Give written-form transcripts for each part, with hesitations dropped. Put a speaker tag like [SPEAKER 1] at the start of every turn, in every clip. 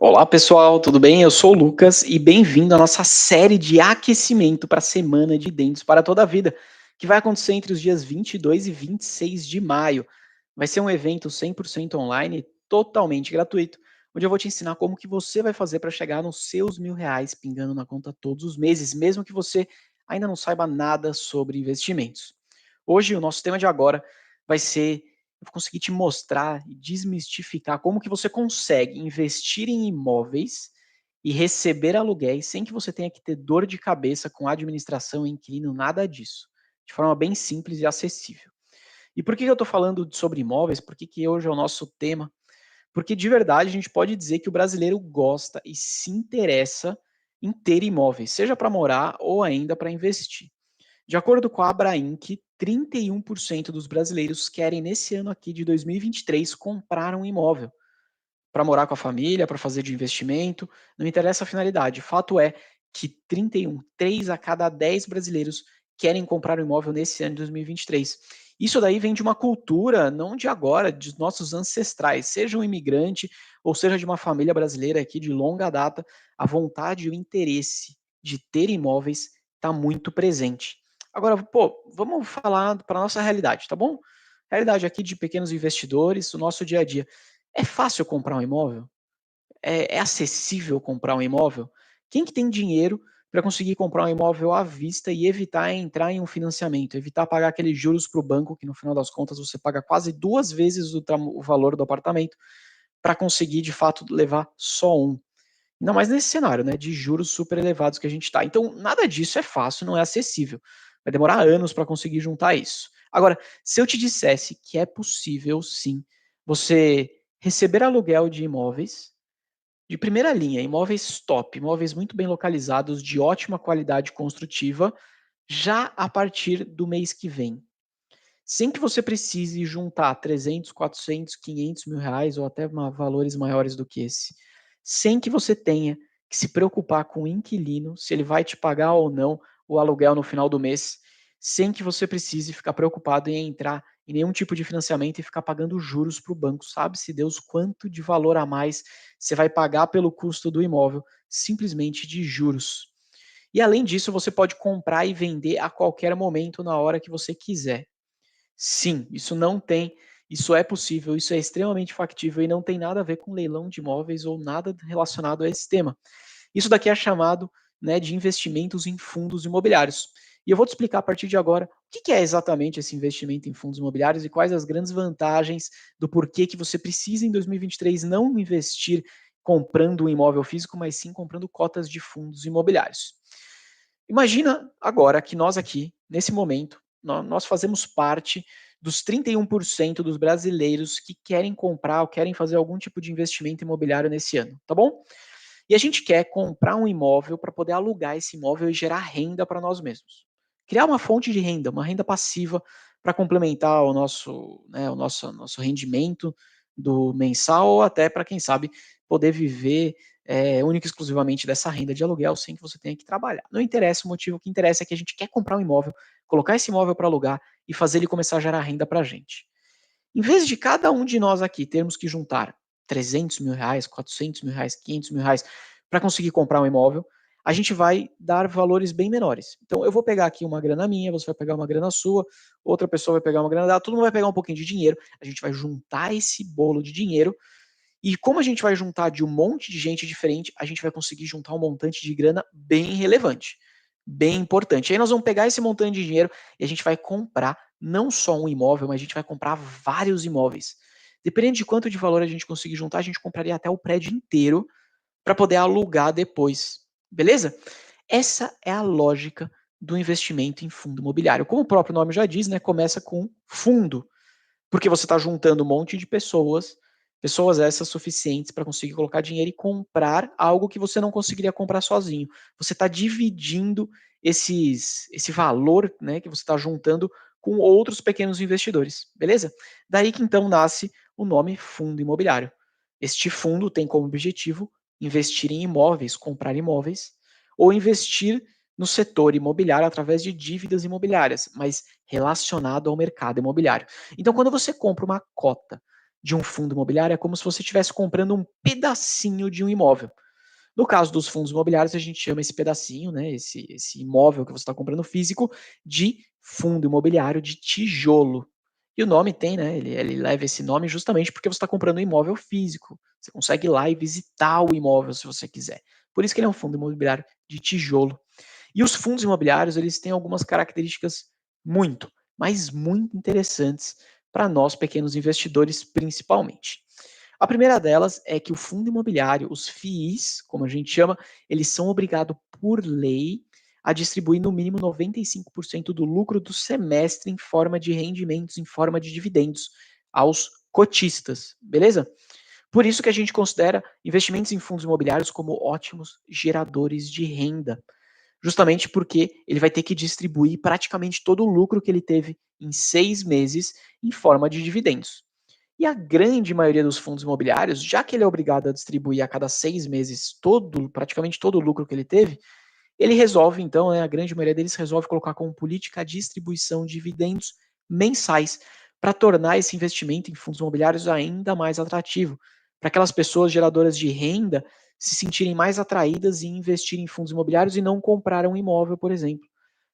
[SPEAKER 1] Olá pessoal, tudo bem? Eu sou o Lucas e bem-vindo à nossa série de aquecimento para a Semana de Dentes para toda a Vida, que vai acontecer entre os dias 22 e 26 de maio. Vai ser um evento 100% online, totalmente gratuito, onde eu vou te ensinar como que você vai fazer para chegar nos seus R$ 1.000 pingando na conta todos os meses, mesmo que você ainda não saiba nada sobre investimentos. Hoje, o nosso tema de agora vai ser eu vou conseguir te mostrar e desmistificar como que você consegue investir em imóveis e receber aluguéis sem que você tenha que ter dor de cabeça com administração, inquilino, nada disso. De forma bem simples e acessível. E por que eu estou falando sobre imóveis? Por que hoje é o nosso tema? Porque de verdade a gente pode dizer que o brasileiro gosta e se interessa em ter imóveis, seja para morar ou ainda para investir. De acordo com a Abrainc, 31% dos brasileiros querem, nesse ano aqui de 2023, comprar um imóvel para morar com a família, para fazer de investimento, não interessa a finalidade. Fato é que 31, 3 a cada 10 brasileiros querem comprar um imóvel nesse ano de 2023. Isso daí vem de uma cultura, não de agora, de nossos ancestrais, seja um imigrante ou seja de uma família brasileira aqui de longa data, a vontade e o interesse de ter imóveis está muito presente. Agora, pô, vamos falar para a nossa realidade, tá bom? Realidade aqui de pequenos investidores, o nosso dia a dia. É fácil comprar um imóvel? É acessível comprar um imóvel? Quem que tem dinheiro para conseguir comprar um imóvel à vista e evitar entrar em um financiamento, evitar pagar aqueles juros para o banco, que no final das contas você paga quase 2 vezes o valor do apartamento, para conseguir de fato levar só um. Ainda mais nesse cenário, né, de juros super elevados que a gente está. Então, nada disso é fácil, não é acessível. Vai demorar anos para conseguir juntar isso. Agora, se eu te dissesse que é possível, sim, você receber aluguel de imóveis de primeira linha, imóveis top, imóveis muito bem localizados, de ótima qualidade construtiva, já a partir do mês que vem. Sem que você precise juntar 300, 400, 500 mil reais ou até valores maiores do que esse. Sem que você tenha que se preocupar com o inquilino, se ele vai te pagar ou não o aluguel no final do mês, sem que você precise ficar preocupado em entrar em nenhum tipo de financiamento e ficar pagando juros para o banco. Sabe-se Deus quanto de valor a mais você vai pagar pelo custo do imóvel, simplesmente de juros. E além disso, você pode comprar e vender a qualquer momento, na hora que você quiser. Sim, isso é possível, isso é extremamente factível e não tem nada a ver com leilão de imóveis ou nada relacionado a esse tema. Isso daqui é chamado, né, de investimentos em fundos imobiliários. E eu vou te explicar a partir de agora o que é exatamente esse investimento em fundos imobiliários e quais as grandes vantagens do porquê que você precisa em 2023 não investir comprando um imóvel físico, mas sim comprando cotas de fundos imobiliários. Imagina agora que nós aqui, nesse momento, nós fazemos parte dos 31% dos brasileiros que querem comprar ou querem fazer algum tipo de investimento imobiliário nesse ano, tá bom? E a gente quer comprar um imóvel para poder alugar esse imóvel e gerar renda para nós mesmos. Criar uma fonte de renda, uma renda passiva para complementar o nosso, né, o nosso rendimento do mensal ou até para quem sabe poder viver única e exclusivamente dessa renda de aluguel sem que você tenha que trabalhar. Não interessa o motivo, o que interessa é que a gente quer comprar um imóvel, colocar esse imóvel para alugar e fazer ele começar a gerar renda para a gente. Em vez de cada um de nós aqui termos que juntar 300 mil reais, 400 mil reais, 500 mil reais para conseguir comprar um imóvel, a gente vai dar valores bem menores. Então, eu vou pegar aqui uma grana minha, você vai pegar uma grana sua, outra pessoa vai pegar uma grana dela, todo mundo vai pegar um pouquinho de dinheiro, a gente vai juntar esse bolo de dinheiro e como a gente vai juntar de um monte de gente diferente, a gente vai conseguir juntar um montante de grana bem relevante, bem importante. Aí nós vamos pegar esse montante de dinheiro e a gente vai comprar não só um imóvel, mas a gente vai comprar vários imóveis. Dependendo de quanto de valor a gente conseguir juntar, a gente compraria até o prédio inteiro para poder alugar depois. Beleza? Essa é a lógica do investimento em fundo imobiliário. Como o próprio nome já diz, né, começa com fundo. Porque você está juntando um monte de pessoas, pessoas essas suficientes para conseguir colocar dinheiro e comprar algo que você não conseguiria comprar sozinho. Você está dividindo esse valor, né, que você está juntando com outros pequenos investidores, beleza? Daí que então nasce o nome fundo imobiliário. Este fundo tem como objetivo investir em imóveis, comprar imóveis, ou investir no setor imobiliário através de dívidas imobiliárias, mas relacionado ao mercado imobiliário. Então, quando você compra uma cota de um fundo imobiliário é como se você estivesse comprando um pedacinho de um imóvel. No caso dos fundos imobiliários, a gente chama esse pedacinho, né, esse imóvel que você está comprando físico, de fundo imobiliário de tijolo. E o nome tem, né? Ele leva esse nome justamente porque você está comprando um imóvel físico. Você consegue ir lá e visitar o imóvel se você quiser. Por isso que ele é um fundo imobiliário de tijolo. E os fundos imobiliários, eles têm algumas características muito, mas muito interessantes para nós pequenos investidores principalmente. A primeira delas é que o fundo imobiliário, os FIIs, como a gente chama, eles são obrigados por lei a distribuir no mínimo 95% do lucro do semestre em forma de rendimentos, em forma de dividendos aos cotistas, beleza? Por isso que a gente considera investimentos em fundos imobiliários como ótimos geradores de renda, justamente porque ele vai ter que distribuir praticamente todo o lucro que ele teve em 6 meses em forma de dividendos. E a grande maioria dos fundos imobiliários, já que ele é obrigado a distribuir a cada 6 meses praticamente todo o lucro que ele teve, ele resolve, então, né, a grande maioria deles resolve colocar como política a distribuição de dividendos mensais para tornar esse investimento em fundos imobiliários ainda mais atrativo, para aquelas pessoas geradoras de renda se sentirem mais atraídas em investir em fundos imobiliários e não comprar um imóvel, por exemplo,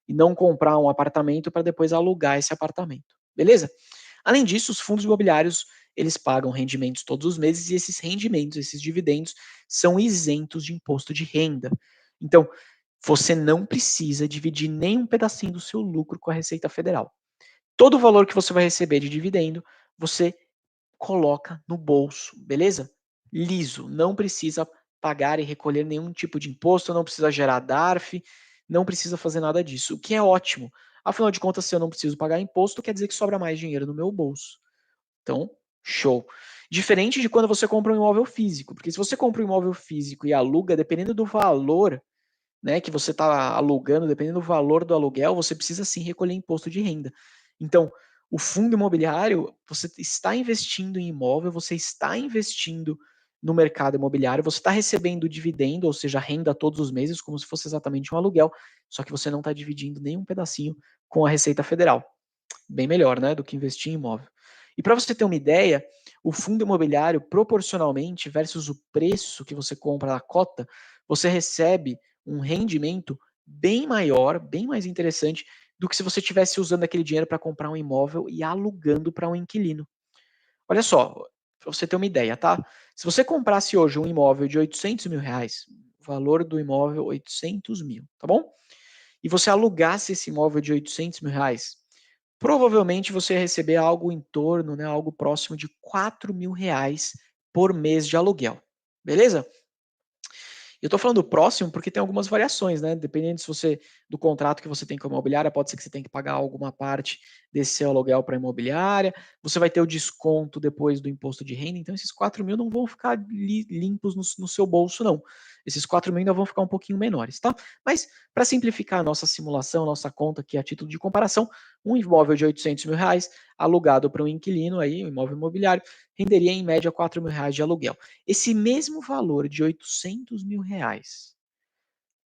[SPEAKER 1] e não comprar um apartamento para depois alugar esse apartamento. Beleza? Além disso, os fundos imobiliários, eles pagam rendimentos todos os meses e esses rendimentos, esses dividendos, são isentos de imposto de renda. Então, você não precisa dividir nem um pedacinho do seu lucro com a Receita Federal. Todo o valor que você vai receber de dividendo, você coloca no bolso, beleza? Liso, não precisa pagar e recolher nenhum tipo de imposto, não precisa gerar DARF, não precisa fazer nada disso, o que é ótimo. Afinal de contas, se eu não preciso pagar imposto, quer dizer que sobra mais dinheiro no meu bolso. Então, show. Diferente de quando você compra um imóvel físico, porque se você compra um imóvel físico e aluga, dependendo do valor, né, que você está alugando, dependendo do valor do aluguel, você precisa sim recolher imposto de renda. Então, o fundo imobiliário, você está investindo em imóvel, você está investindo no mercado imobiliário, você está recebendo dividendo, ou seja, renda todos os meses, como se fosse exatamente um aluguel, só que você não está dividindo nenhum pedacinho com a Receita Federal. Bem melhor, né, do que investir em imóvel. E para você ter uma ideia, o fundo imobiliário, proporcionalmente, versus o preço que você compra na cota, você recebe um rendimento bem maior, bem mais interessante do que se você estivesse usando aquele dinheiro para comprar um imóvel e alugando para um inquilino. Olha só, para você ter uma ideia, tá? Se você comprasse hoje um imóvel de 800 mil reais, o valor do imóvel 800 mil, tá bom? E você alugasse esse imóvel de 800 mil reais, provavelmente você ia receber algo em torno, né, algo próximo de 4 mil reais por mês de aluguel. Beleza? Eu estou falando próximo porque tem algumas variações, né? Dependendo se você do contrato que você tem com a imobiliária, pode ser que você tenha que pagar alguma parte desse seu aluguel para a imobiliária. Você vai ter o desconto depois do imposto de renda. Então, esses 4 mil não vão ficar limpos no seu bolso, não. Esses 4 mil ainda vão ficar um pouquinho menores, tá? Mas, para simplificar a nossa simulação, nossa conta aqui a título de comparação, um imóvel de 800 mil reais alugado para um inquilino, aí, um imóvel imobiliário, renderia em média 4 mil reais de aluguel. Esse mesmo valor de 800 mil reais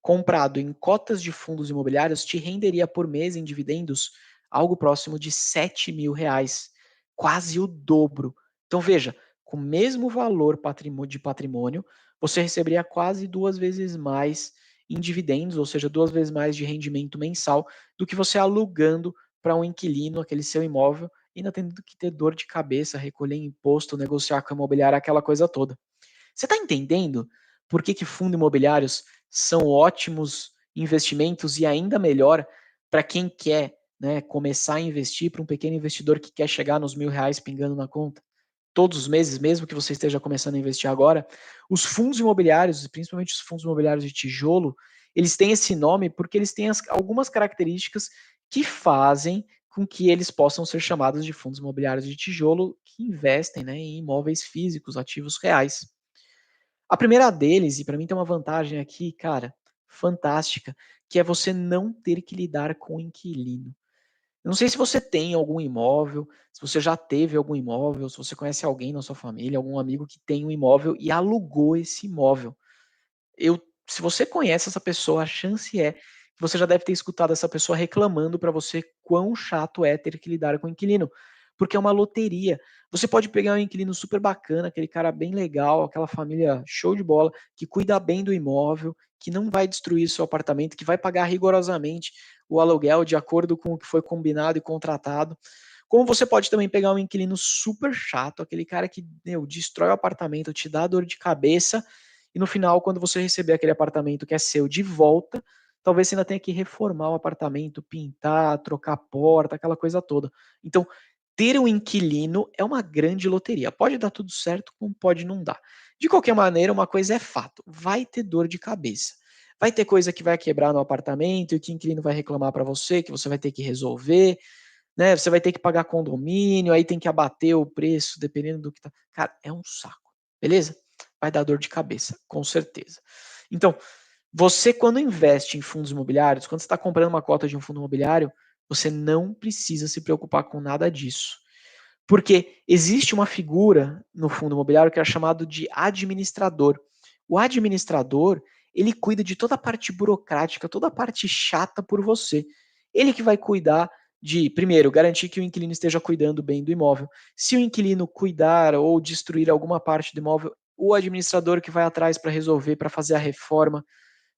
[SPEAKER 1] comprado em cotas de fundos imobiliários te renderia por mês em dividendos algo próximo de 7 mil reais, quase o dobro. Então veja, com o mesmo valor de patrimônio, você receberia quase 2 vezes mais em dividendos, ou seja, 2 vezes mais de rendimento mensal do que você alugando para um inquilino aquele seu imóvel e ainda tendo que ter dor de cabeça, recolher imposto, negociar com a imobiliária, aquela coisa toda. Você está entendendo por que fundos imobiliários são ótimos investimentos e ainda melhor para quem quer, né, começar a investir, para um pequeno investidor que quer chegar nos 1.000 reais pingando na conta? Todos os meses, mesmo que você esteja começando a investir agora, os fundos imobiliários, principalmente os fundos imobiliários de tijolo, eles têm esse nome porque eles têm algumas características que fazem com que eles possam ser chamados de fundos imobiliários de tijolo que investem, né, em imóveis físicos, ativos reais. A primeira deles, e para mim tem uma vantagem aqui, cara, fantástica, que é você não ter que lidar com o inquilino. Eu não sei se você tem algum imóvel, se você já teve algum imóvel, se você conhece alguém na sua família, algum amigo que tem um imóvel e alugou esse imóvel. Eu, se você conhece essa pessoa, a chance é que você já deve ter escutado essa pessoa reclamando para você quão chato é ter que lidar com o inquilino. porque é uma loteria. Você pode pegar um inquilino super bacana, aquele cara bem legal, aquela família show de bola, que cuida bem do imóvel, que não vai destruir seu apartamento, que vai pagar rigorosamente o aluguel de acordo com o que foi combinado e contratado. Como você pode também pegar um inquilino super chato, aquele cara que, meu, destrói o apartamento, te dá dor de cabeça, e no final, quando você receber aquele apartamento que é seu de volta, talvez você ainda tenha que reformar o apartamento, pintar, trocar a porta, aquela coisa toda. Então, ter um inquilino é uma grande loteria. Pode dar tudo certo, como pode não dar. De qualquer maneira, uma coisa é fato: vai ter dor de cabeça. Vai ter coisa que vai quebrar no apartamento e que o inquilino vai reclamar para você, que você vai ter que resolver, né? Você vai ter que pagar condomínio, aí tem que abater o preço, dependendo do que tá. Cara, é um saco, beleza? Vai dar dor de cabeça, com certeza. Então, você, quando investe em fundos imobiliários, quando você está comprando uma cota de um fundo imobiliário, você não precisa se preocupar com nada disso. Porque existe uma figura no fundo imobiliário que é chamado de administrador. O administrador, ele cuida de toda a parte burocrática, toda a parte chata por você. Ele que vai cuidar de, primeiro, garantir que o inquilino esteja cuidando bem do imóvel. Se o inquilino cuidar ou destruir alguma parte do imóvel, o administrador que vai atrás para resolver, para fazer a reforma,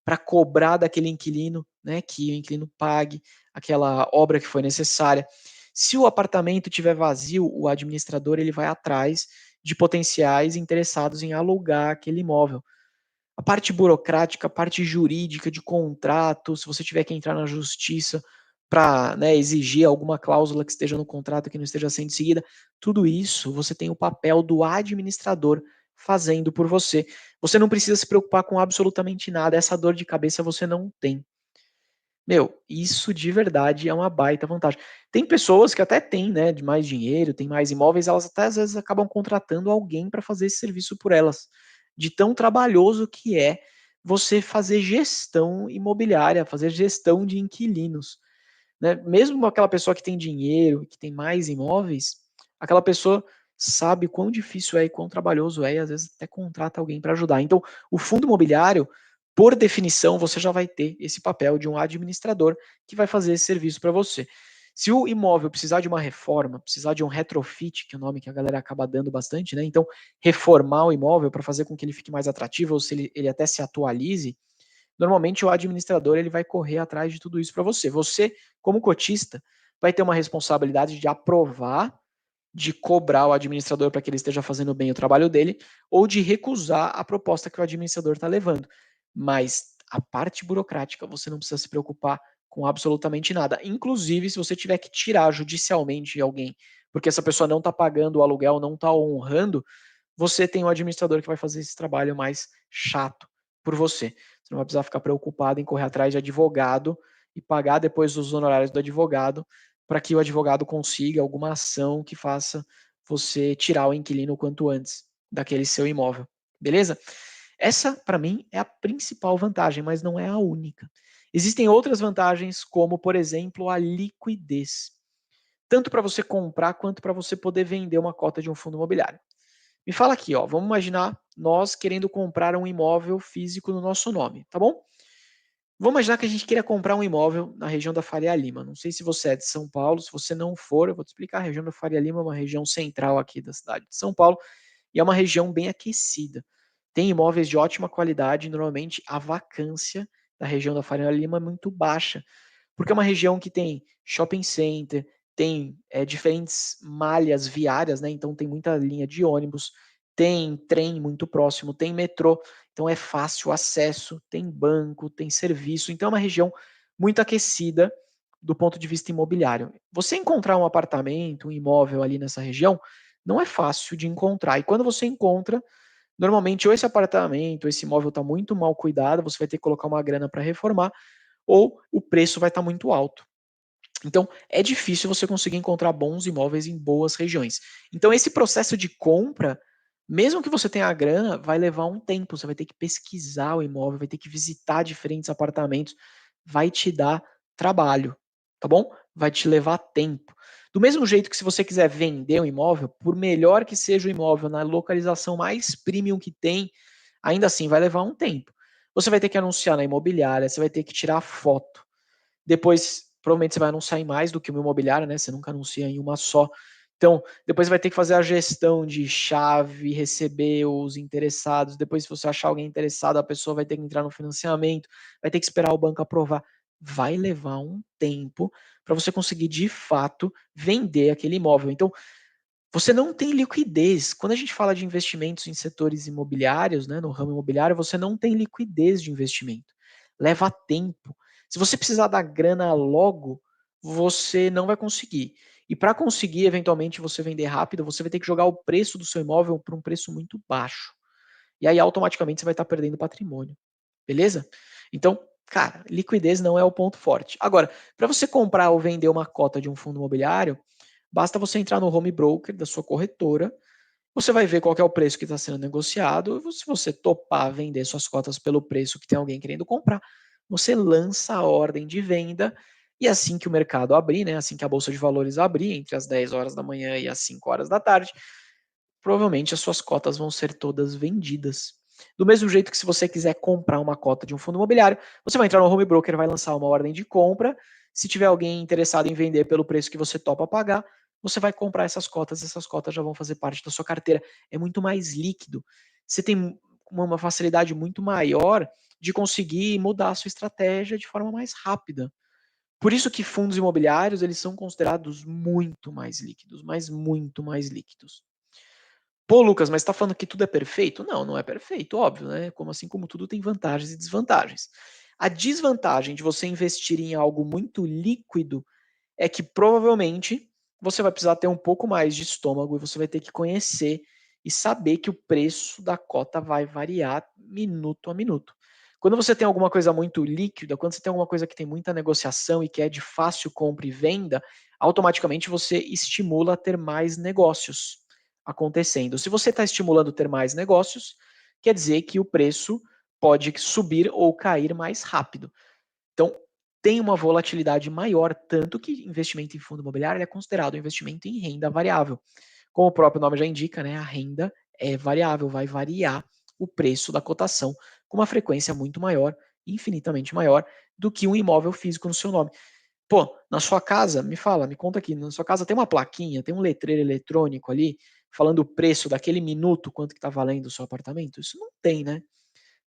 [SPEAKER 1] para cobrar daquele inquilino, né, que o inquilino pague aquela obra que foi necessária. Se o apartamento estiver vazio, o administrador ele vai atrás de potenciais interessados em alugar aquele imóvel. A parte burocrática, a parte jurídica de contrato, se você tiver que entrar na justiça para, né, exigir alguma cláusula que esteja no contrato que não esteja sendo seguida, tudo isso você tem o papel do administrador fazendo por você. Você não precisa se preocupar com absolutamente nada, essa dor de cabeça você não tem. Meu, isso de verdade é uma baita vantagem. Tem pessoas que até têm, né, de mais dinheiro, têm mais imóveis, elas até às vezes acabam contratando alguém para fazer esse serviço por elas, de tão trabalhoso que é você fazer gestão imobiliária, fazer gestão de inquilinos, né? Mesmo aquela pessoa que tem dinheiro, que tem mais imóveis, aquela pessoa sabe quão difícil é e quão trabalhoso é, e às vezes até contrata alguém para ajudar. Então, o fundo imobiliário, por definição, você já vai ter esse papel de um administrador que vai fazer esse serviço para você. Se o imóvel precisar de uma reforma, precisar de um retrofit, que é o nome que a galera acaba dando bastante, né? Então, reformar o imóvel para fazer com que ele fique mais atrativo, ou se ele até se atualize, normalmente o administrador ele vai correr atrás de tudo isso para você. Você, como cotista, vai ter uma responsabilidade de aprovar, de cobrar o administrador para que ele esteja fazendo bem o trabalho dele, ou de recusar a proposta que o administrador está levando. Mas a parte burocrática você não precisa se preocupar com absolutamente nada. Inclusive, se você tiver que tirar judicialmente alguém, porque essa pessoa não está pagando o aluguel, não está honrando, você tem um administrador que vai fazer esse trabalho mais chato por você. Você não vai precisar ficar preocupado em correr atrás de advogado e pagar depois os honorários do advogado para que o advogado consiga alguma ação que faça você tirar o inquilino o quanto antes daquele seu imóvel. Beleza? Essa, para mim, é a principal vantagem, mas não é a única. Existem outras vantagens, como, por exemplo, a liquidez. Tanto para você comprar quanto para você poder vender uma cota de um fundo imobiliário. Me fala aqui, ó, vamos imaginar nós querendo comprar um imóvel físico no nosso nome, tá bom? Vamos imaginar que a gente queira comprar um imóvel na região da Faria Lima. Não sei se você é de São Paulo, se você não for, eu vou te explicar. A região da Faria Lima é uma região central aqui da cidade de São Paulo e é uma região bem aquecida. Tem imóveis de ótima qualidade, e normalmente a vacância da região da Faria Lima é muito baixa, porque é uma região que tem shopping center, tem diferentes malhas viárias, né? Então tem muita linha de ônibus, tem trem muito próximo, tem metrô, então é fácil acesso, tem banco, tem serviço, então é uma região muito aquecida do ponto de vista imobiliário. Você encontrar um apartamento, um imóvel ali nessa região, não é fácil de encontrar. E quando você encontra, normalmente ou esse apartamento, ou esse imóvel está muito mal cuidado, você vai ter que colocar uma grana para reformar, ou o preço vai estar muito alto. Então, é difícil você conseguir encontrar bons imóveis em boas regiões. Então, esse processo de compra, mesmo que você tenha a grana, vai levar um tempo. Você vai ter que pesquisar o imóvel, vai ter que visitar diferentes apartamentos, vai te dar trabalho, tá bom? Vai te levar tempo. Do mesmo jeito que se você quiser vender um imóvel, por melhor que seja o imóvel, na localização mais premium que tem, ainda assim vai levar um tempo. Você vai ter que anunciar na imobiliária, você vai ter que tirar foto. Depois, provavelmente você vai anunciar em mais do que uma imobiliária, né? Você nunca anuncia em uma só. Então, depois vai ter que fazer a gestão de chave, receber os interessados. Depois, se você achar alguém interessado, a pessoa vai ter que entrar no financiamento, vai ter que esperar o banco aprovar. Vai levar um tempo para você conseguir, de fato, vender aquele imóvel. Então, você não tem liquidez. Quando a gente fala de investimentos em setores imobiliários, né, no ramo imobiliário, você não tem liquidez de investimento. Leva tempo. Se você precisar da grana logo, você não vai conseguir. E para conseguir, eventualmente, você vender rápido, você vai ter que jogar o preço do seu imóvel para um preço muito baixo. E aí, automaticamente, você vai estar perdendo patrimônio. Beleza? Então, cara, liquidez não é o ponto forte. Agora, para você comprar ou vender uma cota de um fundo imobiliário, basta você entrar no home broker da sua corretora, você vai ver qual que é o preço que está sendo negociado, e se você topar vender suas cotas pelo preço que tem alguém querendo comprar, você lança a ordem de venda, e assim que o mercado abrir, né, assim que a bolsa de valores abrir, entre as 10 horas da manhã e as 5 horas da tarde, provavelmente as suas cotas vão ser todas vendidas. Do mesmo jeito que se você quiser comprar uma cota de um fundo imobiliário, você vai entrar no home broker, vai lançar uma ordem de compra. Se tiver alguém interessado em vender pelo preço que você topa pagar, você vai comprar essas cotas já vão fazer parte da sua carteira. É muito mais líquido. Você tem uma facilidade muito maior de conseguir mudar a sua estratégia de forma mais rápida. Por isso que fundos imobiliários, eles são considerados muito mais líquidos, mas muito mais líquidos. Pô, Lucas, mas você tá falando que tudo é perfeito? Não, não é perfeito, óbvio, né? Como assim como tudo tem vantagens e desvantagens. A desvantagem de você investir em algo muito líquido é que provavelmente você vai precisar ter um pouco mais de estômago e você vai ter que conhecer e saber que o preço da cota vai variar minuto a minuto. Quando você tem alguma coisa muito líquida, quando você tem alguma coisa que tem muita negociação e que é de fácil compra e venda, automaticamente você estimula a ter mais negócios acontecendo. Se você está estimulando ter mais negócios, quer dizer que o preço pode subir ou cair mais rápido. Então, tem uma volatilidade maior, tanto que investimento em fundo imobiliário é considerado um investimento em renda variável. Como o próprio nome já indica, né, a renda é variável, vai variar o preço da cotação com uma frequência muito maior, infinitamente maior, do que um imóvel físico no seu nome. Pô, na sua casa, me fala, me conta aqui, na sua casa tem uma plaquinha, tem um letreiro eletrônico ali, falando o preço daquele minuto, quanto que tá valendo o seu apartamento? Isso não tem, né?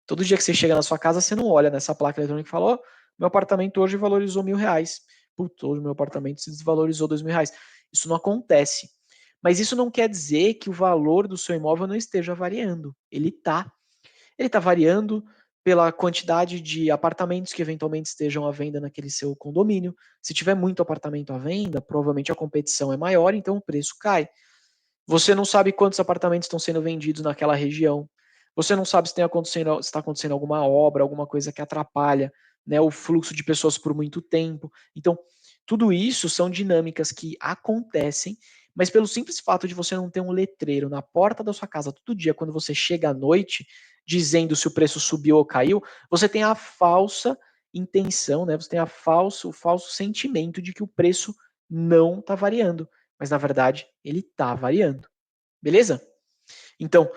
[SPEAKER 1] Todo dia que você chega na sua casa, você não olha nessa placa eletrônica e fala, ó, meu apartamento hoje valorizou R$ 1.000. Putz, hoje meu apartamento se desvalorizou R$ 2.000. Isso não acontece. Mas isso não quer dizer que o valor do seu imóvel não esteja variando. Ele está. Ele está variando pela quantidade de apartamentos que eventualmente estejam à venda naquele seu condomínio. Se tiver muito apartamento à venda, provavelmente a competição é maior, então o preço cai. Você não sabe quantos apartamentos estão sendo vendidos naquela região. Você não sabe se está acontecendo alguma obra, alguma coisa que atrapalha, né, o fluxo de pessoas por muito tempo. Então, tudo isso são dinâmicas que acontecem, mas pelo simples fato de você não ter um letreiro na porta da sua casa todo dia, quando você chega à noite, dizendo se o preço subiu ou caiu, você tem a falsa intenção, né? Você tem o falso sentimento de que o preço não está variando, mas na verdade ele está variando. Beleza? Então,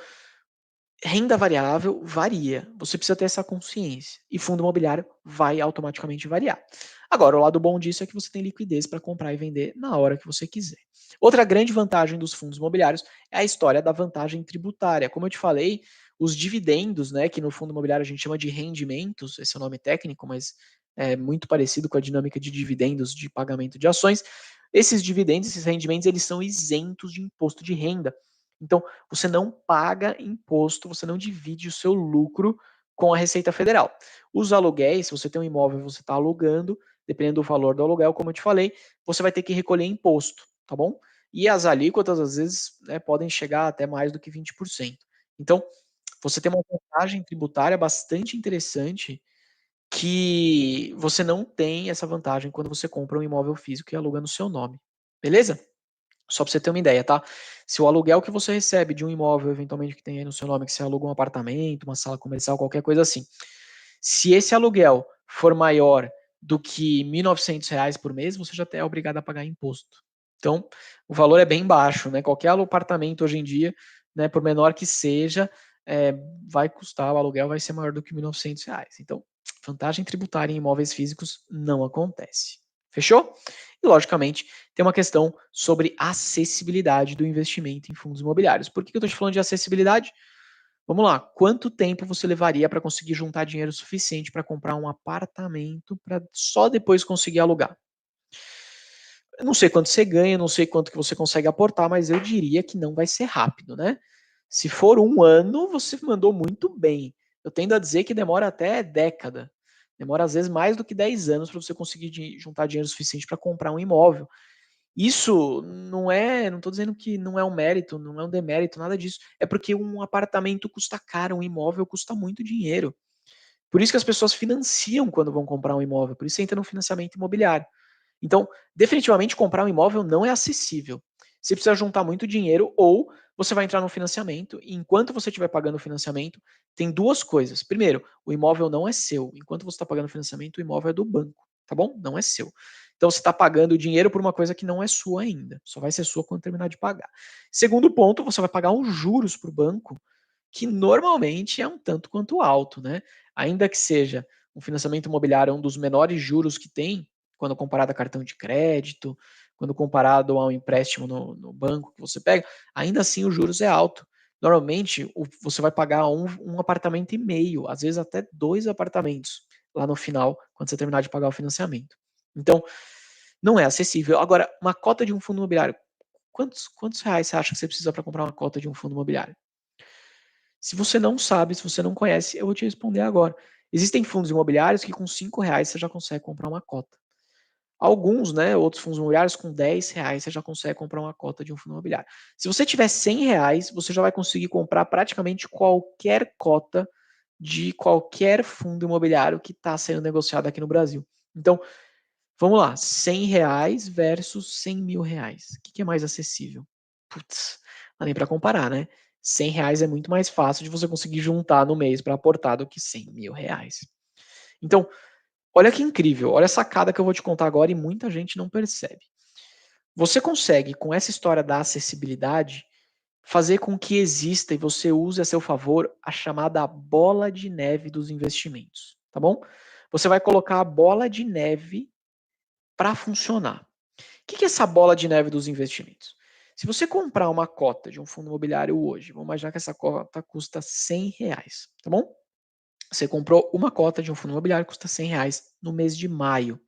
[SPEAKER 1] renda variável varia. Você precisa ter essa consciência. E fundo imobiliário vai automaticamente variar. Agora, o lado bom disso é que você tem liquidez para comprar e vender na hora que você quiser. Outra grande vantagem dos fundos imobiliários é a história da vantagem tributária. Como eu te falei, os dividendos, né, que no fundo imobiliário a gente chama de rendimentos, esse é o nome técnico, mas é muito parecido com a dinâmica de dividendos de pagamento de ações. Esses dividendos, esses rendimentos, eles são isentos de imposto de renda. Então, você não paga imposto, você não divide o seu lucro com a Receita Federal. Os aluguéis, se você tem um imóvel e você está alugando, dependendo do valor do aluguel, como eu te falei, você vai ter que recolher imposto, tá bom? E as alíquotas, às vezes, né, podem chegar até mais do que 20%. Então, você tem uma vantagem tributária bastante interessante que você não tem essa vantagem quando você compra um imóvel físico e aluga no seu nome. Beleza? Só para você ter uma ideia, tá? Se o aluguel que você recebe de um imóvel, eventualmente que tem aí no seu nome, que você aluga um apartamento, uma sala comercial, qualquer coisa assim, se esse aluguel for maior do que R$ 1.900 por mês, você já é obrigado a pagar imposto. Então, o valor é bem baixo, né? Qualquer apartamento hoje em dia, né, por menor que seja, é, vai custar, o aluguel vai ser maior do que R$ 1.900. Então, vantagem tributária em imóveis físicos não acontece. Fechou? E, logicamente, tem uma questão sobre acessibilidade do investimento em fundos imobiliários. Por que eu estou te falando de acessibilidade? Vamos lá, quanto tempo você levaria para conseguir juntar dinheiro suficiente para comprar um apartamento para só depois conseguir alugar? Eu não sei quanto você ganha, não sei quanto que você consegue aportar, mas eu diria que não vai ser rápido, né? Se for um ano, você mandou muito bem. Eu tendo a dizer que demora até década. Demora às vezes mais do que 10 anos para você conseguir juntar dinheiro suficiente para comprar um imóvel. Isso não estou dizendo que não é um mérito, não é um demérito, nada disso. É porque um apartamento custa caro, um imóvel custa muito dinheiro. Por isso que as pessoas financiam quando vão comprar um imóvel, por isso entra no financiamento imobiliário. Então, definitivamente comprar um imóvel não é acessível. Você precisa juntar muito dinheiro ou você vai entrar no financiamento e enquanto você estiver pagando o financiamento, tem duas coisas. Primeiro, o imóvel não é seu. Enquanto você está pagando o financiamento, o imóvel é do banco, tá bom? Não é seu. Então você está pagando dinheiro por uma coisa que não é sua ainda. Só vai ser sua quando terminar de pagar. Segundo ponto, você vai pagar uns juros para o banco que normalmente é um tanto quanto alto, né? Ainda que seja um financiamento imobiliário um dos menores juros que tem, quando comparado a cartão de crédito, quando comparado ao empréstimo no banco que você pega, ainda assim o juros é alto. Normalmente você vai pagar um apartamento e meio, às vezes até 2 apartamentos lá no final, quando você terminar de pagar o financiamento. Então, não é acessível. Agora, uma cota de um fundo imobiliário, quantos reais você acha que você precisa para comprar uma cota de um fundo imobiliário? Se você não sabe, se você não conhece, eu vou te responder agora. Existem fundos imobiliários que com R$ 5 você já consegue comprar uma cota. Alguns, né, outros fundos imobiliários com R$ 10 você já consegue comprar uma cota de um fundo imobiliário. Se você tiver R$ 100, você já vai conseguir comprar praticamente qualquer cota de qualquer fundo imobiliário que está sendo negociado aqui no Brasil. Então, vamos lá, R$ 100 versus R$ 100.000. O que é mais acessível? Putz, não dá nem para comparar, né? R$ 100 é muito mais fácil de você conseguir juntar no mês para aportar do que R$ 100.000. Então, olha que incrível, olha a sacada que eu vou te contar agora e muita gente não percebe. Você consegue, com essa história da acessibilidade, fazer com que exista e você use a seu favor a chamada bola de neve dos investimentos, tá bom? Você vai colocar a bola de neve para funcionar. O que é essa bola de neve dos investimentos? Se você comprar uma cota de um fundo imobiliário hoje, vamos imaginar que essa cota custa R$ 100, tá bom? Você comprou uma cota de um fundo imobiliário que custa R$ 100 no mês de maio.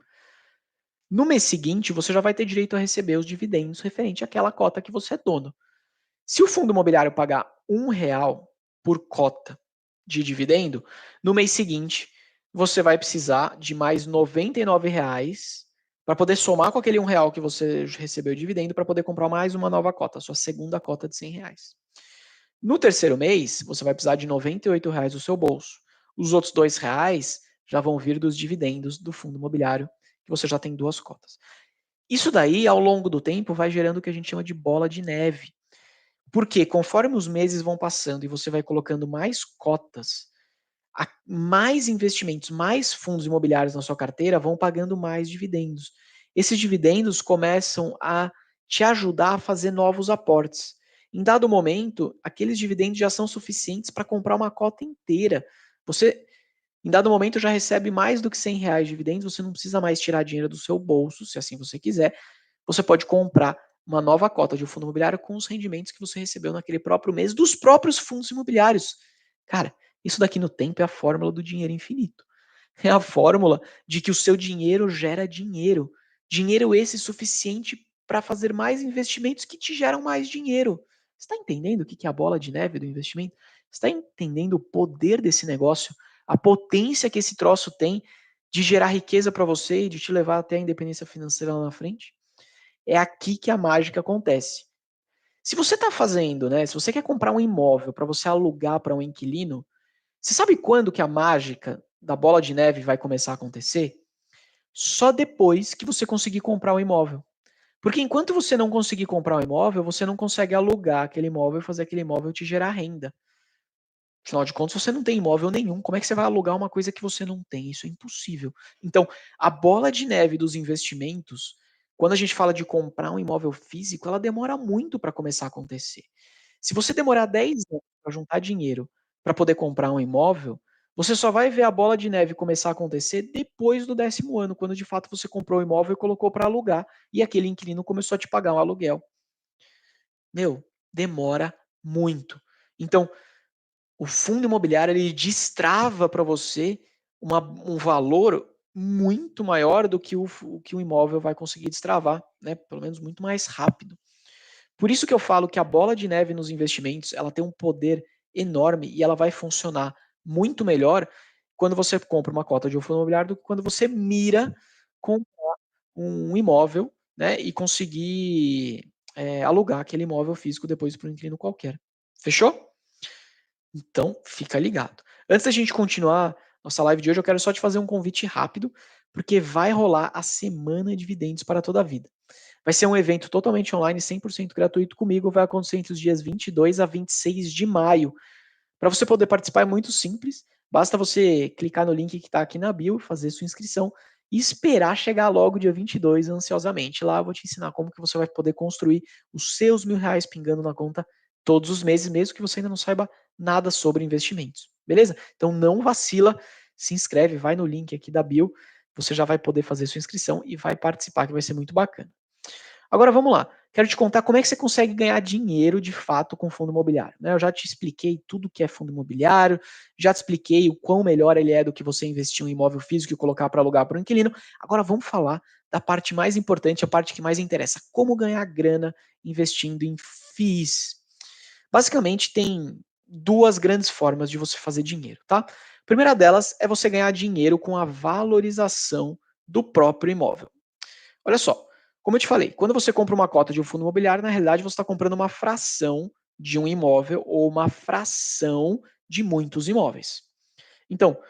[SPEAKER 1] No mês seguinte, você já vai ter direito a receber os dividendos referente àquela cota que você é dono. Se o fundo imobiliário pagar R$ 1 por cota de dividendo, no mês seguinte você vai precisar de mais R$ 99 para poder somar com aquele R$ 1 que você recebeu de dividendo para poder comprar mais uma nova cota, a sua segunda cota de R$ 100. No terceiro mês, você vai precisar de R$ 98 do seu bolso. Os outros R$ 2 já vão vir dos dividendos do fundo imobiliário, que você já tem duas cotas. Isso daí, ao longo do tempo, vai gerando o que a gente chama de bola de neve. Porque conforme os meses vão passando e você vai colocando mais cotas, mais investimentos, mais fundos imobiliários na sua carteira vão pagando mais dividendos. Esses dividendos começam a te ajudar a fazer novos aportes. Em dado momento, aqueles dividendos já são suficientes para comprar uma cota inteira. Você, em dado momento, já recebe mais do que R$ 100 de dividendos, você não precisa mais tirar dinheiro do seu bolso, se assim você quiser. Você pode comprar uma nova cota de um fundo imobiliário com os rendimentos que você recebeu naquele próprio mês dos próprios fundos imobiliários. Cara, isso daqui no tempo é a fórmula do dinheiro infinito. É a fórmula de que o seu dinheiro gera dinheiro. Dinheiro esse suficiente para fazer mais investimentos que te geram mais dinheiro. Você está entendendo o que é a bola de neve do investimento? Você está entendendo o poder desse negócio? A potência que esse troço tem de gerar riqueza para você e de te levar até a independência financeira lá na frente? É aqui que a mágica acontece. Se você está fazendo, né? Se você quer comprar um imóvel para você alugar para um inquilino, você sabe quando que a mágica da bola de neve vai começar a acontecer? Só depois que você conseguir comprar um imóvel. Porque enquanto você não conseguir comprar um imóvel, você não consegue alugar aquele imóvel e fazer aquele imóvel te gerar renda. Afinal de contas, você não tem imóvel nenhum. Como é que você vai alugar uma coisa que você não tem? Isso é impossível. Então, a bola de neve dos investimentos, quando a gente fala de comprar um imóvel físico, ela demora muito para começar a acontecer. Se você demorar 10 anos para juntar dinheiro para poder comprar um imóvel, Você só vai ver a bola de neve começar a acontecer depois do 10º ano, quando de fato você comprou o imóvel e colocou para alugar e aquele inquilino começou a te pagar um aluguel. Meu, demora muito. Então, o fundo imobiliário ele destrava para você um valor muito maior do que o que o imóvel vai conseguir destravar, né? Pelo menos muito mais rápido. Por isso que eu falo que a bola de neve nos investimentos, ela tem um poder enorme e ela vai funcionar muito melhor quando você compra uma cota de um fundo imobiliário do que quando você mira comprar um imóvel, né, e conseguir alugar aquele imóvel físico depois para um inquilino qualquer. Fechou? Então, fica ligado. Antes da gente continuar nossa live de hoje, eu quero só te fazer um convite rápido, porque vai rolar a Semana de Dividendos para toda a vida. Vai ser um evento totalmente online, 100% gratuito comigo, vai acontecer entre os dias 22 a 26 de maio. Para você poder participar é muito simples, basta você clicar no link que está aqui na bio, fazer sua inscrição e esperar chegar logo dia 22 ansiosamente. Lá eu vou te ensinar como que você vai poder construir os seus R$ 1.000 pingando na conta todos os meses, mesmo que você ainda não saiba nada sobre investimentos, beleza? Então não vacila, se inscreve, vai no link aqui da bio, você já vai poder fazer sua inscrição e vai participar, que vai ser muito bacana. Agora vamos lá. Quero te contar como é que você consegue ganhar dinheiro de fato com fundo imobiliário. Né? Eu já te expliquei tudo que é fundo imobiliário, já te expliquei o quão melhor ele é do que você investir em um imóvel físico e colocar para alugar para o inquilino. Agora vamos falar da parte mais importante, a parte que mais interessa: como ganhar grana investindo em FIIs. Basicamente, tem duas grandes formas de você fazer dinheiro, tá? A primeira delas é você ganhar dinheiro com a valorização do próprio imóvel. Olha só, como eu te falei, quando você compra uma cota de um fundo imobiliário, na realidade você está comprando uma fração de um imóvel ou uma fração de muitos imóveis. Então,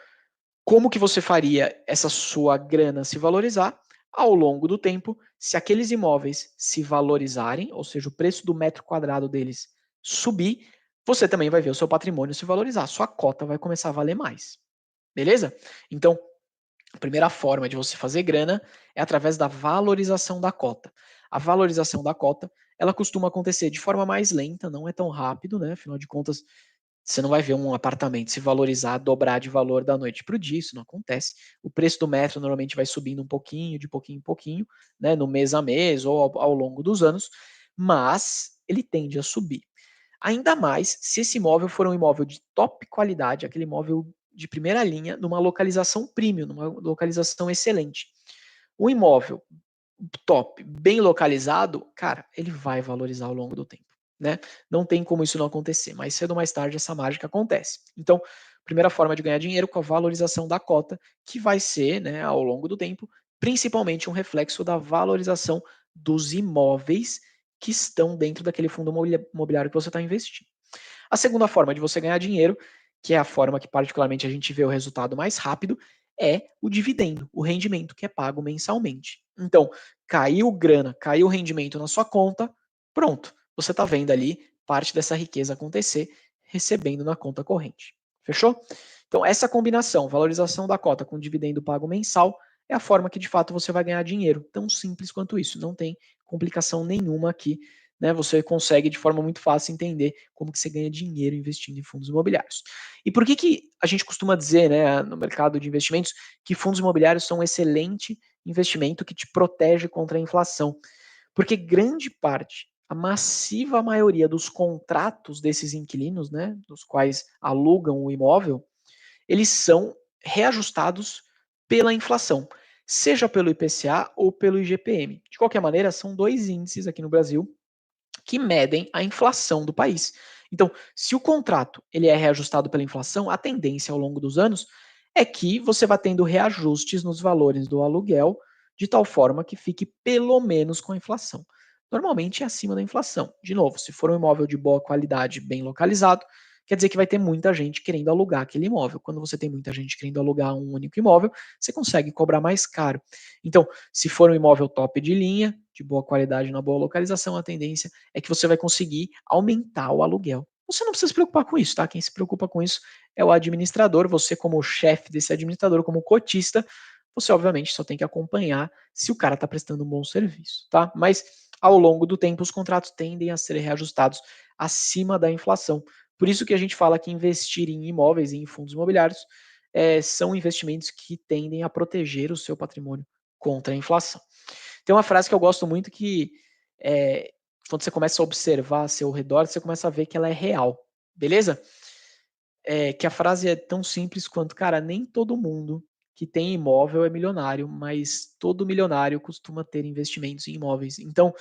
[SPEAKER 1] como que você faria essa sua grana se valorizar? Ao longo do tempo, se aqueles imóveis se valorizarem, ou seja, o preço do metro quadrado deles subir, você também vai ver o seu patrimônio se valorizar, sua cota vai começar a valer mais. Beleza? Então, a primeira forma de você fazer grana é através da valorização da cota. A valorização da cota, ela costuma acontecer de forma mais lenta, não é tão rápido, né? Afinal de contas, você não vai ver um apartamento se valorizar, dobrar de valor da noite para o dia, isso não acontece. O preço do metro normalmente vai subindo um pouquinho, de pouquinho em pouquinho, né? No mês a mês ou ao longo dos anos, mas ele tende a subir. Ainda mais se esse imóvel for um imóvel de top qualidade, aquele imóvel de primeira linha, numa localização premium, numa localização excelente. O imóvel top, bem localizado, cara, ele vai valorizar ao longo do tempo, né? Não tem como isso não acontecer, mais cedo ou mais tarde essa mágica acontece. Então, primeira forma de ganhar dinheiro com a valorização da cota, que vai ser, né, ao longo do tempo, principalmente um reflexo da valorização dos imóveis que estão dentro daquele fundo imobiliário que você está investindo. A segunda forma de você ganhar dinheiro, que é a forma que particularmente a gente vê o resultado mais rápido, é o dividendo, o rendimento que é pago mensalmente. Então, caiu grana, caiu rendimento na sua conta, pronto, você está vendo ali parte dessa riqueza acontecer, recebendo na conta corrente. Fechou? Então, essa combinação, valorização da cota com dividendo pago mensal, é a forma que de fato você vai ganhar dinheiro. Tão simples quanto isso, não tem complicação nenhuma aqui, né? Você consegue de forma muito fácil entender como que você ganha dinheiro investindo em fundos imobiliários. E por que que a gente costuma dizer, né, no mercado de investimentos, que fundos imobiliários são um excelente investimento que te protege contra a inflação? Porque grande parte, a massiva maioria dos contratos desses inquilinos, né, dos quais alugam o imóvel, eles são reajustados pela inflação, seja pelo IPCA ou pelo IGPM. De qualquer maneira, são dois índices aqui no Brasil que medem a inflação do país. Então, se o contrato ele é reajustado pela inflação, a tendência ao longo dos anos é que você vá tendo reajustes nos valores do aluguel de tal forma que fique pelo menos com a inflação. Normalmente é acima da inflação. De novo, se for um imóvel de boa qualidade, bem localizado, quer dizer que vai ter muita gente querendo alugar aquele imóvel. Quando você tem muita gente querendo alugar um único imóvel, você consegue cobrar mais caro. Então, se for um imóvel top de linha, de boa qualidade, na boa localização, a tendência é que você vai conseguir aumentar o aluguel. Você não precisa se preocupar com isso, tá? Quem se preocupa com isso é o administrador. Você, como chefe desse administrador, como cotista, você obviamente só tem que acompanhar se o cara está prestando um bom serviço, tá? Mas ao longo do tempo, os contratos tendem a ser reajustados acima da inflação. Por isso que a gente fala que investir em imóveis e em fundos imobiliários são investimentos que tendem a proteger o seu patrimônio contra a inflação. Tem uma frase que eu gosto muito que quando você começa a observar ao seu redor, você começa a ver que ela é real, beleza? Que a frase é tão simples quanto, cara, nem todo mundo que tem imóvel é milionário, mas todo milionário costuma ter investimentos em imóveis. Então,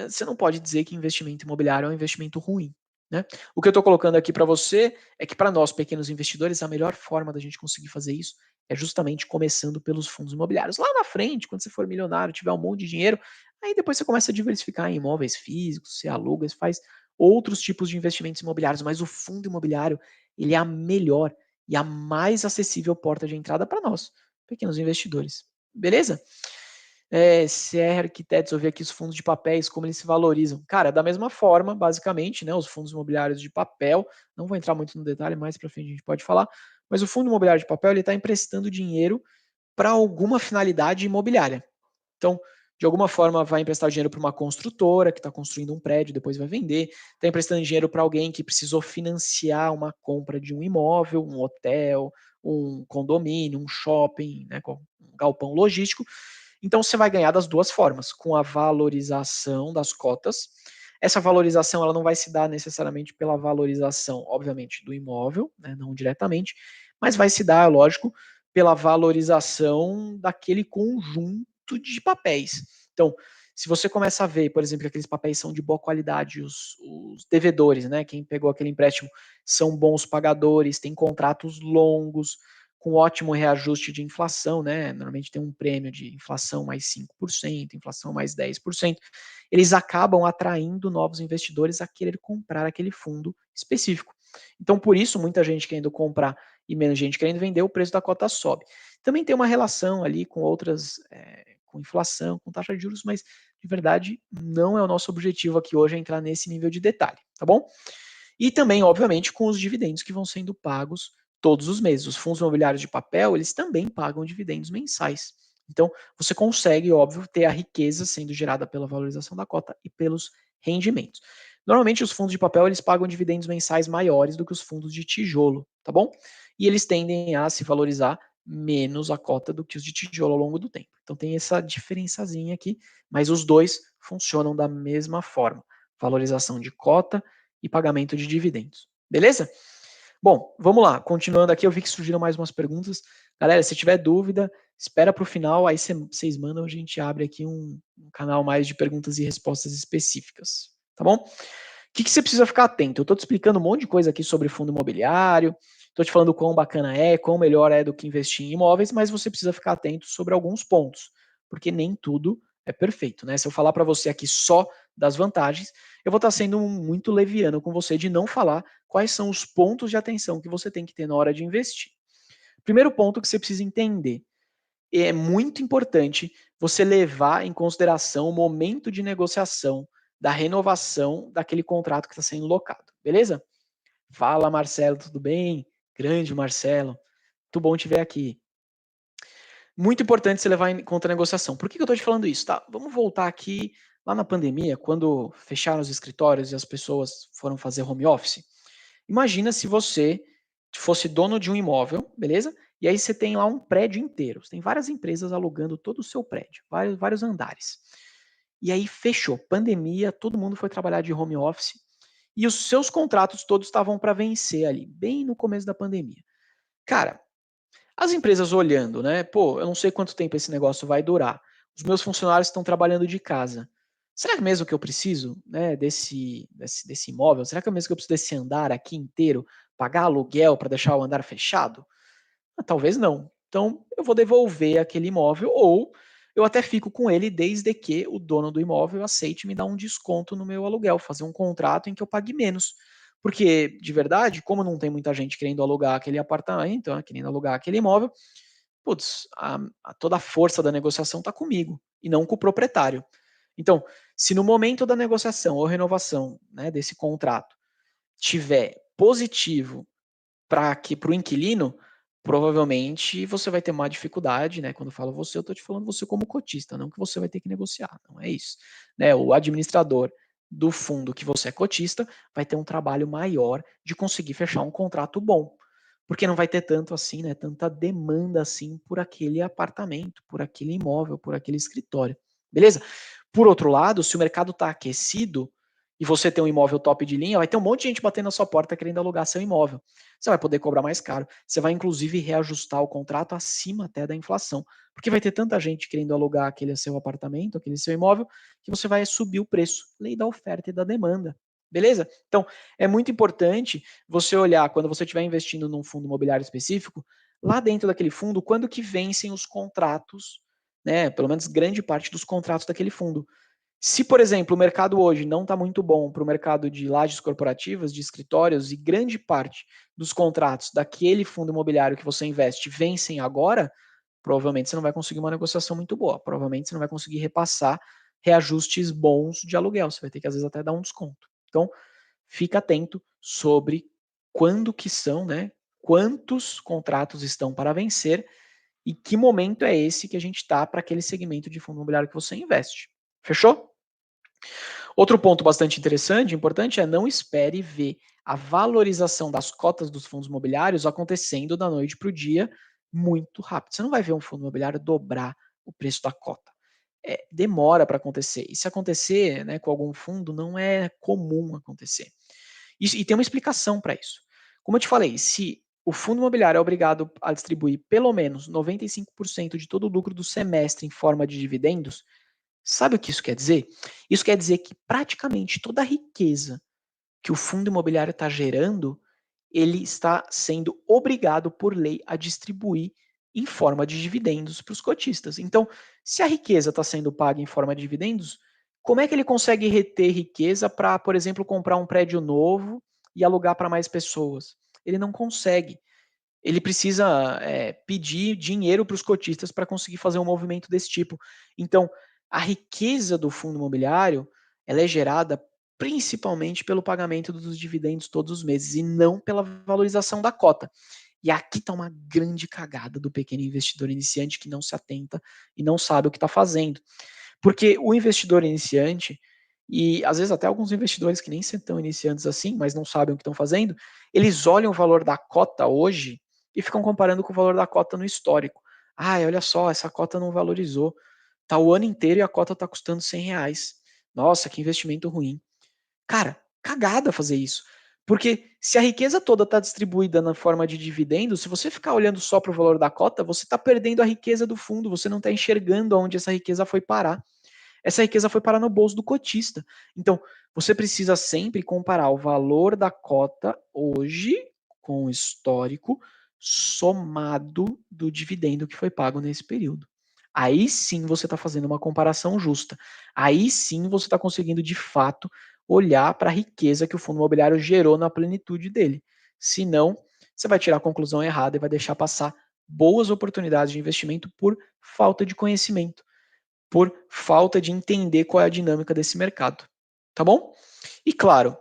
[SPEAKER 1] você não pode dizer que investimento imobiliário é um investimento ruim, né? O que eu estou colocando aqui para você é que para nós, pequenos investidores, a melhor forma da gente conseguir fazer isso é justamente começando pelos fundos imobiliários. Lá na frente, quando você for milionário, tiver um monte de dinheiro, aí depois você começa a diversificar em imóveis físicos, você aluga, você faz outros tipos de investimentos imobiliários, mas o fundo imobiliário, ele é a melhor e a mais acessível porta de entrada para nós, pequenos investidores. Beleza? CR Arquitetos, eu vi aqui os fundos de papéis, como eles se valorizam. Cara, da mesma forma, basicamente, né, os fundos imobiliários de papel, não vou entrar muito no detalhe, mais para frente a gente pode falar, mas o fundo imobiliário de papel, ele está emprestando dinheiro para alguma finalidade imobiliária. Então, de alguma forma, vai emprestar dinheiro para uma construtora que está construindo um prédio, depois vai vender, está emprestando dinheiro para alguém que precisou financiar uma compra de um imóvel, um hotel, um condomínio, um shopping, né, um galpão logístico. Então, você vai ganhar das duas formas, com a valorização das cotas. Essa valorização ela não vai se dar necessariamente pela valorização, obviamente, do imóvel, né, não diretamente, mas vai se dar, lógico, pela valorização daquele conjunto de papéis. Então, se você começa a ver, por exemplo, que aqueles papéis são de boa qualidade, os devedores, né, quem pegou aquele empréstimo, são bons pagadores, têm contratos longos, com ótimo reajuste de inflação, né? Normalmente tem um prêmio de inflação mais 5%, inflação mais 10%. Eles acabam atraindo novos investidores a querer comprar aquele fundo específico. Então, por isso, muita gente querendo comprar e menos gente querendo vender, o preço da cota sobe. Também tem uma relação ali com outras, com inflação, com taxa de juros, mas de verdade não é o nosso objetivo aqui hoje entrar nesse nível de detalhe, tá bom? E também, obviamente, com os dividendos que vão sendo pagos todos os meses. Os fundos imobiliários de papel, eles também pagam dividendos mensais. Então, você consegue, óbvio, ter a riqueza sendo gerada pela valorização da cota e pelos rendimentos. Normalmente, os fundos de papel, eles pagam dividendos mensais maiores do que os fundos de tijolo, tá bom? E eles tendem a se valorizar menos a cota do que os de tijolo ao longo do tempo. Então, tem essa diferençazinha aqui, mas os dois funcionam da mesma forma. Valorização de cota e pagamento de dividendos. Beleza? Bom, vamos lá. Continuando aqui, eu vi que surgiram mais umas perguntas. Galera, se tiver dúvida, espera para o final, aí vocês mandam, a gente abre aqui um canal mais de perguntas e respostas específicas. Tá bom? O que você precisa ficar atento? Eu estou te explicando um monte de coisa aqui sobre fundo imobiliário, estou te falando quão bacana quão melhor é do que investir em imóveis, mas você precisa ficar atento sobre alguns pontos, porque nem tudo é perfeito, né? Se eu falar para você aqui só das vantagens, eu vou estar sendo muito leviano com você de não falar quais são os pontos de atenção que você tem que ter na hora de investir. Primeiro ponto que você precisa entender, é muito importante você levar em consideração o momento de negociação da renovação daquele contrato que está sendo locado, beleza? Fala, Marcelo, tudo bem? Grande Marcelo, muito bom te ver aqui. Muito importante você levar em conta a negociação. Por que eu estou te falando isso? Tá, vamos voltar aqui lá na pandemia, quando fecharam os escritórios e as pessoas foram fazer home office. Imagina se você fosse dono de um imóvel, beleza? E aí você tem lá um prédio inteiro. Você tem várias empresas alugando todo o seu prédio, vários andares. E aí fechou, pandemia, todo mundo foi trabalhar de home office e os seus contratos todos estavam para vencer ali, bem no começo da pandemia. Cara, as empresas olhando, né? Pô, eu não sei quanto tempo esse negócio vai durar. Os meus funcionários estão trabalhando de casa. Será mesmo que eu preciso, né, desse imóvel? Será que é mesmo que eu preciso desse andar aqui inteiro? Pagar aluguel para deixar o andar fechado? Talvez não. Então, eu vou devolver aquele imóvel ou eu até fico com ele desde que o dono do imóvel aceite me dar um desconto no meu aluguel, fazer um contrato em que eu pague menos. Porque, de verdade, como não tem muita gente querendo alugar aquele apartamento, né, querendo alugar aquele imóvel, putz, toda a força da negociação está comigo e não com o proprietário. Então, se no momento da negociação ou renovação, né, desse contrato tiver positivo para o inquilino, provavelmente você vai ter uma dificuldade, né? Quando eu falo você, eu estou te falando você como cotista, não que você vai ter que negociar, não é isso. Né? O administrador do fundo que você é cotista vai ter um trabalho maior de conseguir fechar um contrato bom. porque não vai ter tanto assim, né, tanta demanda assim por aquele apartamento, por aquele imóvel, por aquele escritório, beleza? Por outro lado, se o mercado está aquecido e você tem um imóvel top de linha, vai ter um monte de gente batendo na sua porta querendo alugar seu imóvel. Você vai poder cobrar mais caro, você vai inclusive reajustar o contrato acima até da inflação, porque vai ter tanta gente querendo alugar aquele seu apartamento, aquele seu imóvel, que você vai subir o preço. Lei da oferta e da demanda. Beleza? Então, é muito importante você olhar, quando você estiver investindo num fundo imobiliário específico, lá dentro daquele fundo, quando que vencem os contratos, né? Pelo menos grande parte dos contratos daquele fundo. Se, por exemplo, o mercado hoje não está muito bom para o mercado de lajes corporativas, de escritórios, e grande parte dos contratos daquele fundo imobiliário que você investe vencem agora, provavelmente você não vai conseguir uma negociação muito boa. Provavelmente você não vai conseguir repassar reajustes bons de aluguel. Você vai ter que, às vezes, até dar um desconto. Então, fica atento sobre quando que são, né? Quantos contratos estão para vencer e que momento é esse que a gente está para aquele segmento de fundo imobiliário que você investe. Fechou? Outro ponto bastante interessante, importante, é não espere ver a valorização das cotas dos fundos imobiliários acontecendo da noite para o dia muito rápido. Você não vai ver um fundo imobiliário dobrar o preço da cota. Demora para acontecer. E se acontecer, né, com algum fundo, não é comum acontecer. E tem uma explicação para isso. Como eu te falei, se o fundo imobiliário é obrigado a distribuir pelo menos 95% de todo o lucro do semestre em forma de dividendos, sabe o que isso quer dizer? Isso quer dizer que praticamente toda a riqueza que o fundo imobiliário está gerando, ele está sendo obrigado por lei a distribuir em forma de dividendos para os cotistas. Então, se a riqueza está sendo paga em forma de dividendos, como é que ele consegue reter riqueza para, por exemplo, comprar um prédio novo e alugar para mais pessoas? Ele não consegue. Ele precisa pedir dinheiro para os cotistas para conseguir fazer um movimento desse tipo. Então, a riqueza do fundo imobiliário, ela é gerada principalmente pelo pagamento dos dividendos todos os meses e não pela valorização da cota. E aqui está uma grande cagada do pequeno investidor iniciante que não se atenta e não sabe o que está fazendo. Porque o investidor iniciante, e às vezes até alguns investidores que nem são tão iniciantes assim, mas não sabem o que estão fazendo, eles olham o valor da cota hoje e ficam comparando com o valor da cota no histórico. Ah, olha só, essa cota não valorizou. Tá o ano inteiro e a cota está custando R$ 100. Nossa, que investimento ruim. Cara, cagada fazer isso. Porque se a riqueza toda está distribuída na forma de dividendos, se você ficar olhando só para o valor da cota, você está perdendo a riqueza do fundo, você não está enxergando onde essa riqueza foi parar. Essa riqueza foi parar no bolso do cotista. Então, você precisa sempre comparar o valor da cota hoje com o histórico somado do dividendo que foi pago nesse período. Aí sim você está fazendo uma comparação justa. Aí sim você está conseguindo, de fato, olhar para a riqueza que o fundo imobiliário gerou na plenitude dele. Senão, você vai tirar a conclusão errada e vai deixar passar boas oportunidades de investimento por falta de conhecimento, por falta de entender qual é a dinâmica desse mercado. Tá bom? E claro,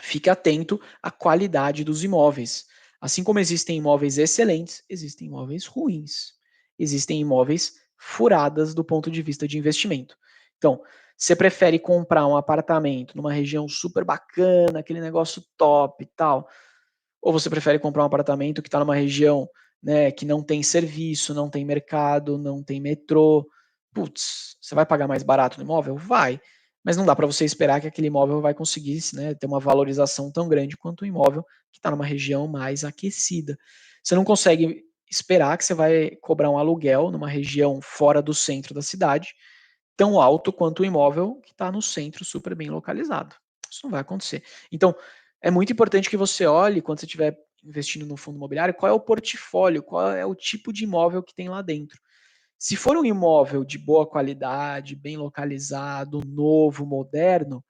[SPEAKER 1] fique atento à qualidade dos imóveis. Assim como existem imóveis excelentes, existem imóveis ruins. Existem imóveis furadas do ponto de vista de investimento. Então, você prefere comprar um apartamento numa região super bacana, aquele negócio top e tal, ou você prefere comprar um apartamento que está numa região, né, que não tem serviço, não tem mercado, não tem metrô? Putz, você vai pagar mais barato no imóvel? Vai. Mas não dá para você esperar que aquele imóvel vai conseguir, né, ter uma valorização tão grande quanto o imóvel que está numa região mais aquecida. Você não consegue esperar que você vai cobrar um aluguel numa região fora do centro da cidade tão alto quanto o imóvel que está no centro super bem localizado. Isso não vai acontecer. Então, é muito importante que você olhe, quando você estiver investindo no fundo imobiliário, qual é o portfólio, qual é o tipo de imóvel que tem lá dentro. Se for um imóvel de boa qualidade, bem localizado, novo, moderno,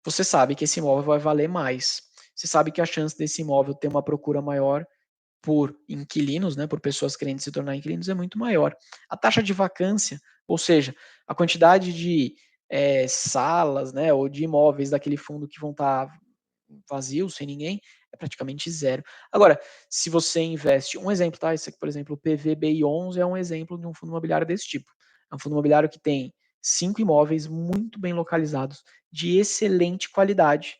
[SPEAKER 1] você sabe que esse imóvel vai valer mais. Você sabe que a chance desse imóvel ter uma procura maior por inquilinos, né, por pessoas querendo se tornar inquilinos, é muito maior. A taxa de vacância, ou seja, a quantidade de salas, né, ou de imóveis daquele fundo que vão estar vazios, sem ninguém, é praticamente zero. Agora, se você investe, um exemplo, tá? Esse aqui, por exemplo, o PVBI11 é um exemplo de um fundo imobiliário desse tipo. É um fundo imobiliário que tem 5 imóveis muito bem localizados, de excelente qualidade,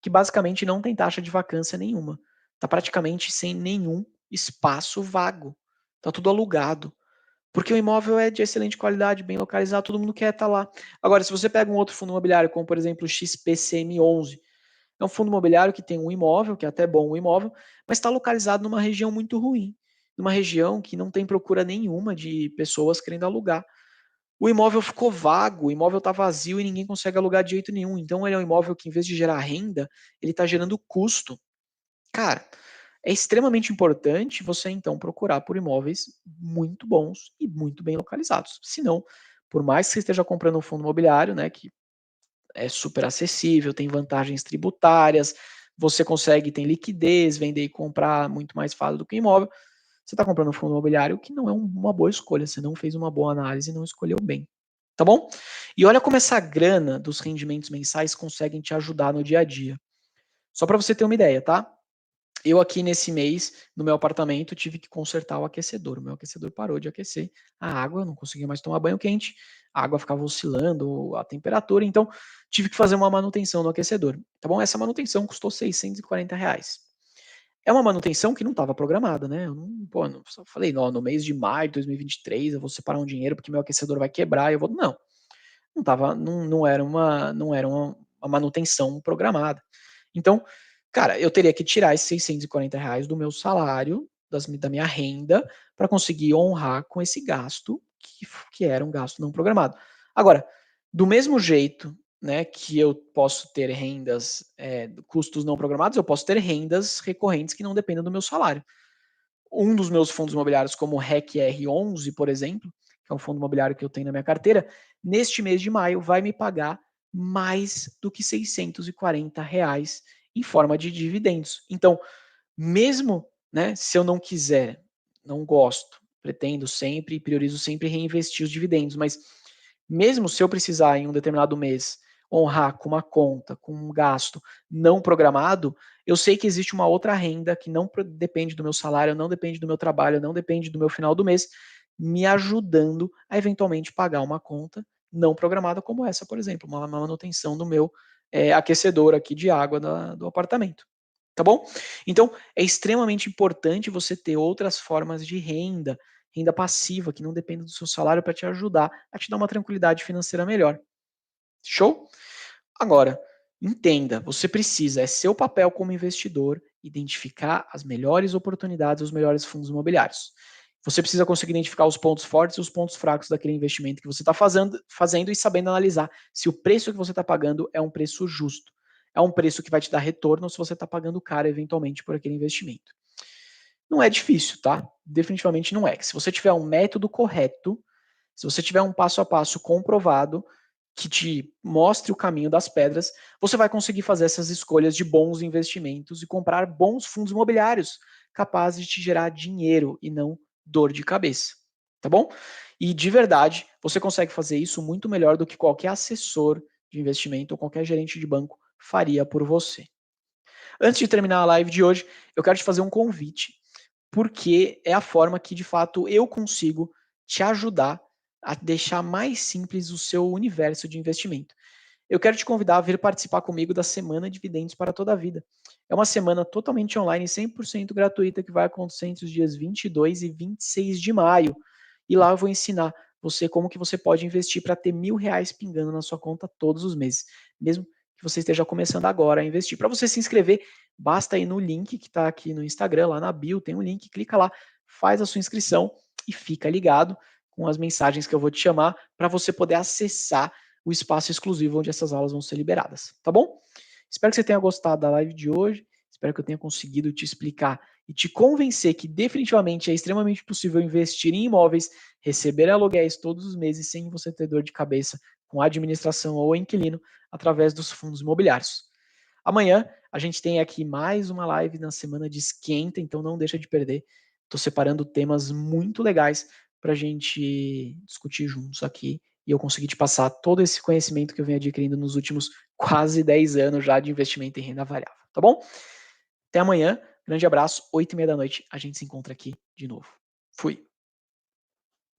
[SPEAKER 1] que basicamente não tem taxa de vacância nenhuma. está praticamente sem nenhum espaço vago. Está tudo alugado. Porque o imóvel é de excelente qualidade, bem localizado, todo mundo quer estar lá. Agora, se você pega um outro fundo imobiliário, como por exemplo o XPCM11, é um fundo imobiliário que tem um imóvel, que é até bom o imóvel, mas está localizado numa região muito ruim, numa região que não tem procura nenhuma de pessoas querendo alugar. O imóvel ficou vago, o imóvel está vazio e ninguém consegue alugar de jeito nenhum. Então ele é um imóvel que, em vez de gerar renda, ele está gerando custo. Cara, é extremamente importante você então procurar por imóveis muito bons e muito bem localizados. Senão, por mais que você esteja comprando um fundo imobiliário, né, que é super acessível, tem vantagens tributárias, você consegue, tem liquidez, vender e comprar muito mais fácil do que imóvel. Você está comprando um fundo imobiliário que não é uma boa escolha, você não fez uma boa análise e não escolheu bem. Tá bom? E olha como essa grana dos rendimentos mensais conseguem te ajudar no dia a dia. Só para você ter uma ideia, tá? Eu aqui nesse mês, no meu apartamento, tive que consertar o aquecedor. O meu aquecedor parou de aquecer a água, eu não conseguia mais tomar banho quente, a água ficava oscilando a temperatura, então tive que fazer uma manutenção no aquecedor. Tá bom? Essa manutenção custou R$ 640. É uma manutenção que não estava programada, né? Eu não, pô, não, só falei, no mês de maio de 2023 eu vou separar um dinheiro porque meu aquecedor vai quebrar, eu vou. Não tava, não era uma manutenção programada. Então, cara, eu teria que tirar esses R$ 640 do meu salário, da minha renda, para conseguir honrar com esse gasto, que era um gasto não programado. Agora, do mesmo jeito, né, que eu posso ter rendas, custos não programados, eu posso ter rendas recorrentes que não dependem do meu salário. Um dos meus fundos imobiliários, como o REC-R11, por exemplo, que é um fundo imobiliário que eu tenho na minha carteira, neste mês de maio vai me pagar mais do que R$ 640 em forma de dividendos. Então, mesmo, né, se eu não quiser, não gosto, pretendo sempre, priorizo sempre reinvestir os dividendos, mas mesmo se eu precisar em um determinado mês honrar com uma conta, com um gasto não programado, eu sei que existe uma outra renda que não depende do meu salário, não depende do meu trabalho, não depende do meu final do mês, me ajudando a eventualmente pagar uma conta não programada como essa, por exemplo, uma manutenção do meu aquecedor aqui de água do apartamento. Tá bom? Então, é extremamente importante você ter outras formas de renda, renda passiva, que não dependa do seu salário, para te ajudar a te dar uma tranquilidade financeira melhor. Show? Agora, entenda, você precisa, é seu papel como investidor, identificar as melhores oportunidades, os melhores fundos imobiliários. Você precisa conseguir identificar os pontos fortes e os pontos fracos daquele investimento que você está fazendo e sabendo analisar se o preço que você está pagando é um preço justo. É um preço que vai te dar retorno ou se você está pagando caro eventualmente por aquele investimento. Não é difícil, tá? Definitivamente não é. Se você tiver um método correto, se você tiver um passo a passo comprovado, que te mostre o caminho das pedras, você vai conseguir fazer essas escolhas de bons investimentos e comprar bons fundos imobiliários capazes de te gerar dinheiro e não dor de cabeça, tá bom? E de verdade, você consegue fazer isso muito melhor do que qualquer assessor de investimento ou qualquer gerente de banco faria por você. Antes de terminar a live de hoje, eu quero te fazer um convite, porque é a forma que de fato eu consigo te ajudar a deixar mais simples o seu universo de investimento. Eu quero te convidar a vir participar comigo da Semana Dividendos para toda a Vida. É uma semana totalmente online, 100% gratuita, que vai acontecer entre os dias 22 e 26 de maio. E lá eu vou ensinar você como que você pode investir para ter R$ 1.000 pingando na sua conta todos os meses, mesmo que você esteja começando agora a investir. Para você se inscrever, basta ir no link que está aqui no Instagram, lá na bio, tem um link, clica lá, faz a sua inscrição e fica ligado com as mensagens que eu vou te chamar para você poder acessar o espaço exclusivo onde essas aulas vão ser liberadas, tá bom? Espero que você tenha gostado da live de hoje, espero que eu tenha conseguido te explicar e te convencer que definitivamente é extremamente possível investir em imóveis, receber aluguéis todos os meses sem você ter dor de cabeça com a administração ou inquilino através dos fundos imobiliários. Amanhã a gente tem aqui mais uma live na semana de esquenta, então não deixa de perder. Estou separando temas muito legais para a gente discutir juntos aqui e eu conseguir te passar todo esse conhecimento que eu venho adquirindo nos últimos quase 10 anos já de investimento em renda variável, tá bom? Até amanhã, grande abraço, 8h30 da noite, a gente se encontra aqui de novo. Fui!